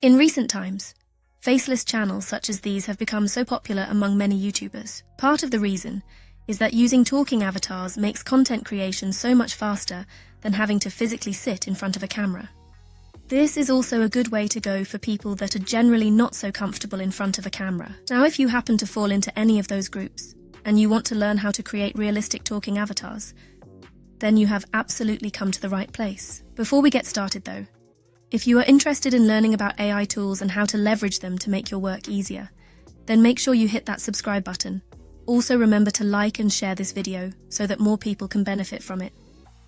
In recent times, faceless channels such as these have become so popular among many YouTubers. Part of the reason is that using talking avatars makes content creation so much faster than having to physically sit in front of a camera. This is also a good way to go for people that are generally not so comfortable in front of a camera. Now, if you happen to fall into any of those groups, and you want to learn how to create realistic talking avatars, then you have absolutely come to the right place. Before we get started though, if you are interested in learning about AI tools and how to leverage them to make your work easier, then make sure you hit that subscribe button. Also remember to like and share this video so that more people can benefit from it.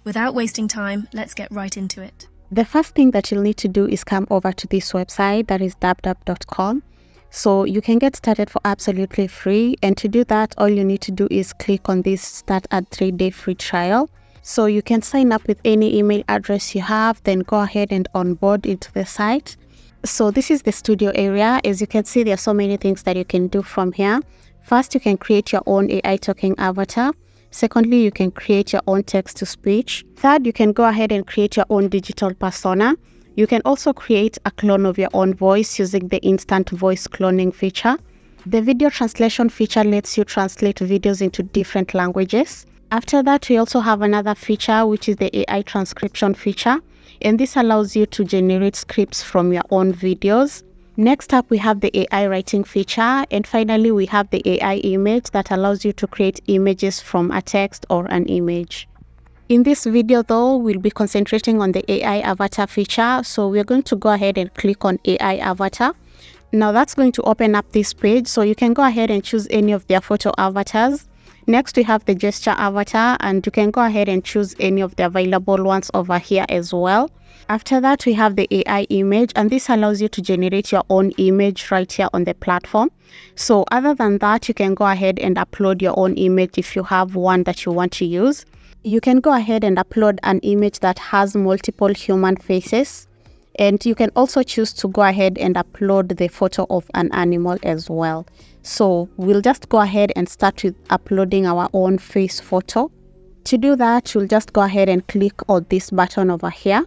Without wasting time, let's get right into it. The first thing that you'll need to do is come over to this website, that is dabdab.com. So you can get started for absolutely free, and to do that, all you need to do is click on this Start a 3-day free trial. So you can sign up with any email address you have, then go ahead and onboard into the site. So this is the studio area. As you can see, there are so many things that you can do from here. First, you can create your own AI talking avatar. Secondly, you can create your own text-to-speech. Third, you can go ahead and create your own digital persona. You can also create a clone of your own voice using the instant voice cloning feature. The video translation feature lets you translate videos into different languages. After that, we also have another feature, which is the AI transcription feature, and this allows you to generate scripts from your own videos. Next up, we have the AI writing feature, and finally, we have the AI image that allows you to create images from a text or an image. In this video though, we'll be concentrating on the AI avatar feature, so we're going to go ahead and click on AI avatar. Now that's going to open up this page, so you can go ahead and choose any of their photo avatars. Next, we have the gesture avatar, and you can go ahead and choose any of the available ones over here as well. After that, we have the AI image, and this allows you to generate your own image right here on the platform. So other than that, you can go ahead and upload your own image if you have one that you want to use. You can go ahead and upload an image that has multiple human faces, and you can also choose to go ahead and upload the photo of an animal as well. So we'll just go ahead and start with uploading our own face photo. To do that, you'll just go ahead and click on this button over here.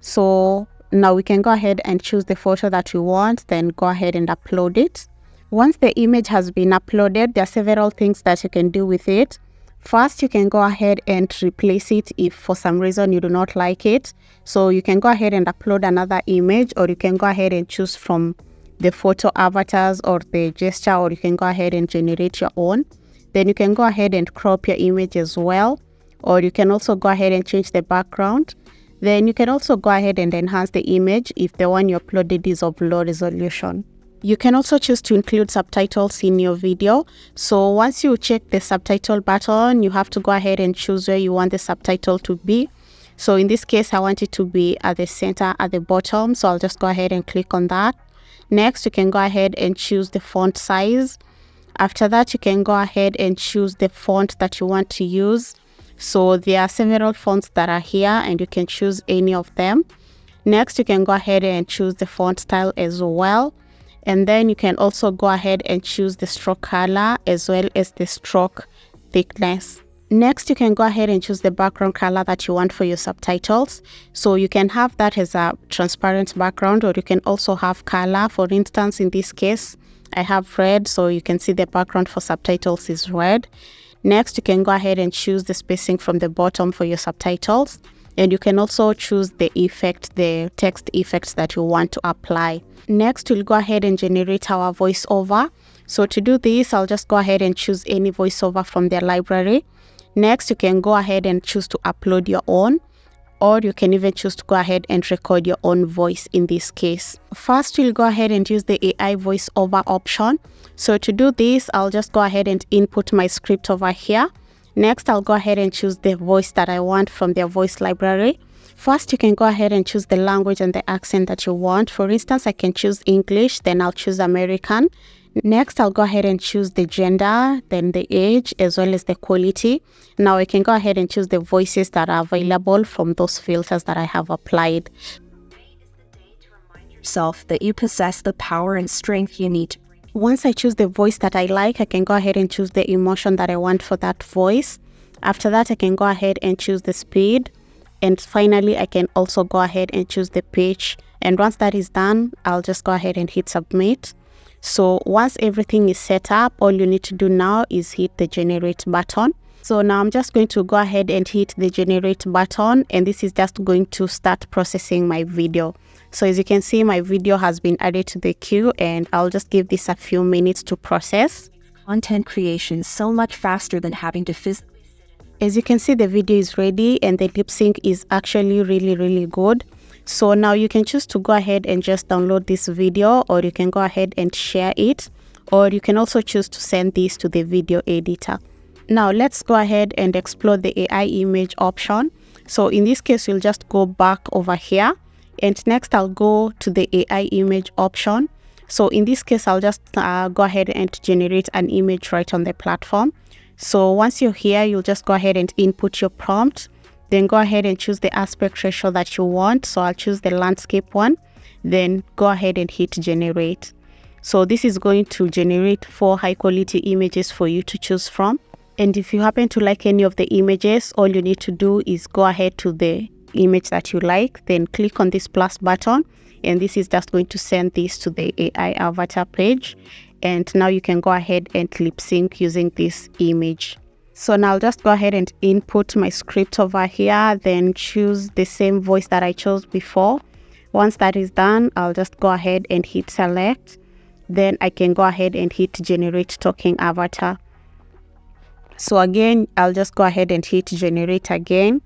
So now we can go ahead and choose the photo that we want, then go ahead and upload it. Once the image has been uploaded, there are several things that you can do with it. First, you can go ahead and replace it if for some reason you do not like it. So you can go ahead and upload another image, or you can go ahead and choose from the photo avatars or the gesture, or you can go ahead and generate your own. Then you can go ahead and crop your image as well, or you can also go ahead and change the background. Then you can also go ahead and enhance the image if the one you uploaded is of low resolution. You can also choose to include subtitles in your video. So once you check the subtitle button, you have to go ahead and choose where you want the subtitle to be. So in this case, I want it to be at the center, at the bottom. So I'll just go ahead and click on that. Next, you can go ahead and choose the font size. After that, you can go ahead and choose the font that you want to use. So there are several fonts that are here, and you can choose any of them. Next, you can go ahead and choose the font style as well. And then you can also go ahead and choose the stroke color as well as the stroke thickness. Next, you can go ahead and choose the background color that you want for your subtitles. So you can have that as a transparent background, or you can also have color. For instance, in this case, I have red, so you can see the background for subtitles is red. Next, you can go ahead and choose the spacing from the bottom for your subtitles. And you can also choose the effect, the text effects that you want to apply. Next, we'll go ahead and generate our voiceover. So to do this, I'll just go ahead and choose any voiceover from their library. Next, you can go ahead and choose to upload your own, or you can even choose to go ahead and record your own voice in this case. First, we'll go ahead and use the AI voiceover option. So to do this, I'll just go ahead and input my script over here. Next, I'll go ahead and choose the voice that I want from their voice library. First, you can go ahead and choose the language and the accent that you want. For instance, I can choose English, then I'll choose American. Next, I'll go ahead and choose the gender, then the age, as well as the quality. Now I can go ahead and choose the voices that are available from those filters that I have applied. Today is the day to remind yourself that you possess the power and strength you need. Once I choose the voice that I like, I can go ahead and choose the emotion that I want for that voice. After that, I can go ahead and choose the speed. And finally, I can also go ahead and choose the pitch And once that is done, I'll just go ahead and hit submit. So once everything is set up, all you need to do now is hit the generate button. So now I'm just going to go ahead and hit the generate button, and this is just going to start processing my video. So as you can see, my video has been added to the queue, and I'll just give this a few minutes to process. Content creation so much faster than having to physically. As you can see, the video is ready and the lip sync is actually really good. So now you can choose to go ahead and just download this video, or you can go ahead and share it, or you can also choose to send this to the video editor. Now let's go ahead and explore the AI image option. So in this case, you'll just go back over here, and next I'll go to the AI image option. So in this case, I'll just go ahead and generate an image right on the platform. So once you're here, you'll just go ahead and input your prompt, then go ahead and choose the aspect ratio that you want. So I'll choose the landscape one, then go ahead and hit generate. So this is going to generate 4 high quality images for you to choose from. And if you happen to like any of the images, all you need to do is go ahead to the image that you like, then click on this plus button, and this is just going to send this to the AI avatar page. And now you can go ahead and lip sync using this image. So now I'll just go ahead and input my script over here, then choose the same voice that I chose before. Once that is done, I'll just go ahead and hit select. Then I can go ahead and hit generate talking avatar. So again, I'll just go ahead and hit generate again.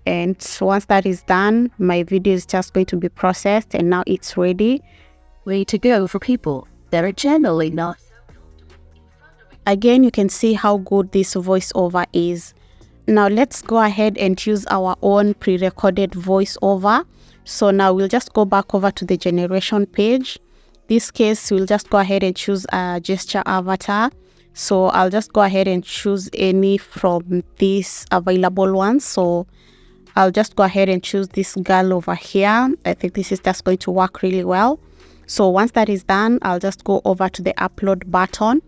And once that is done, my video is just going to be processed, and now it's ready. Way to go for people that are generally not. Again, you can see how good this voiceover is. Now let's go ahead and use our own pre-recorded voiceover. So now we'll just go back over to the generation page. This case, we'll just go ahead and choose a gesture avatar. So I'll just go ahead and choose any from these available ones. So I'll just go ahead and choose this girl over here. I think this is just going to work really well. So once that is done, I'll just go over to the upload button.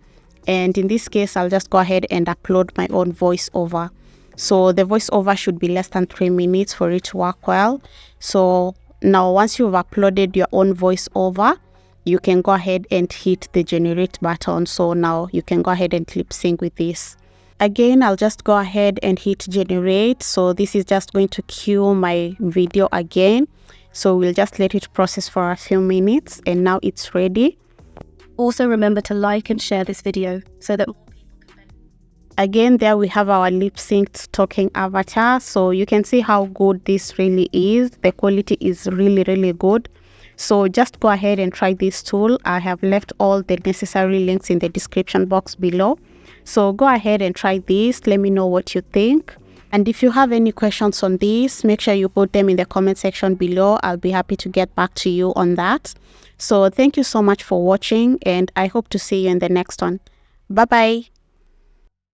And in this case, I'll just go ahead and upload my own voiceover. So the voiceover should be less than 3 minutes for it to work well. So now once you've uploaded your own voiceover, you can go ahead and hit the generate button. So now you can go ahead and lip sync with this. Again, I'll just go ahead and hit generate. So this is just going to cue my video again. So we'll just let it process for a few minutes, and now it's ready. Also remember to like and share this video so that more people can benefit. Again, there we have our lip synced talking avatar. So you can see how good this really is. The quality is really good. So just go ahead and try this tool. I have left all the necessary links in the description box below. So go ahead and try this. Let me know what you think. And if you have any questions on this, make sure you put them in the comment section below. I'll be happy to get back to you on that. So thank you so much for watching, and I hope to see you in the next one. Bye bye.